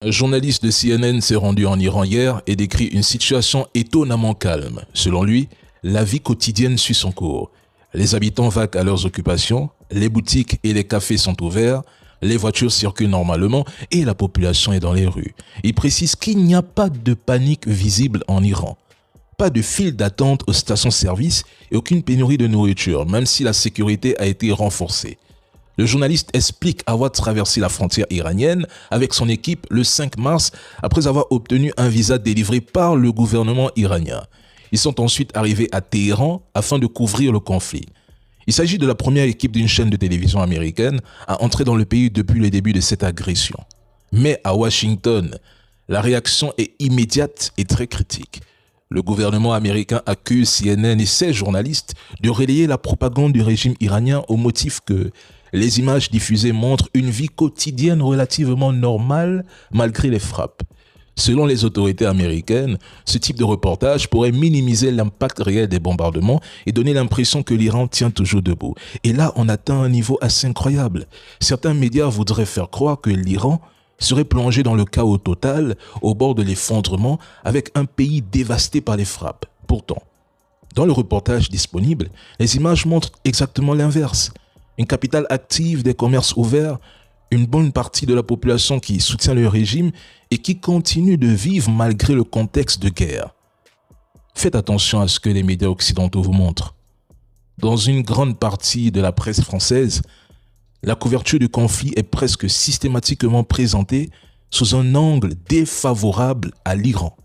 Un journaliste de CNN s'est rendu en Iran hier et décrit une situation étonnamment calme. Selon lui, la vie quotidienne suit son cours. Les habitants vaquent à leurs occupations, les boutiques et les cafés sont ouverts, les voitures circulent normalement et la population est dans les rues. Il précise qu'il n'y a pas de panique visible en Iran. Pas de file d'attente aux stations-service et aucune pénurie de nourriture, même si la sécurité a été renforcée. Le journaliste explique avoir traversé la frontière iranienne avec son équipe le 5 mars après avoir obtenu un visa délivré par le gouvernement iranien. Ils sont ensuite arrivés à Téhéran afin de couvrir le conflit. Il s'agit de la première équipe d'une chaîne de télévision américaine à entrer dans le pays depuis le début de cette agression. Mais à Washington, la réaction est immédiate et très critique. Le gouvernement américain accuse CNN et ses journalistes de relayer la propagande du régime iranien au motif que les images diffusées montrent une vie quotidienne relativement normale malgré les frappes. Selon les autorités américaines, ce type de reportage pourrait minimiser l'impact réel des bombardements et donner l'impression que l'Iran tient toujours debout. Et là, on atteint un niveau assez incroyable. Certains médias voudraient faire croire que l'Iran serait plongé dans le chaos total, au bord de l'effondrement, avec un pays dévasté par les frappes. Pourtant, dans le reportage disponible, les images montrent exactement l'inverse. Une capitale active, des commerces ouverts, une bonne partie de la population qui soutient le régime et qui continue de vivre malgré le contexte de guerre. Faites attention à ce que les médias occidentaux vous montrent. Dans une grande partie de la presse française, la couverture du conflit est presque systématiquement présentée sous un angle défavorable à l'Iran.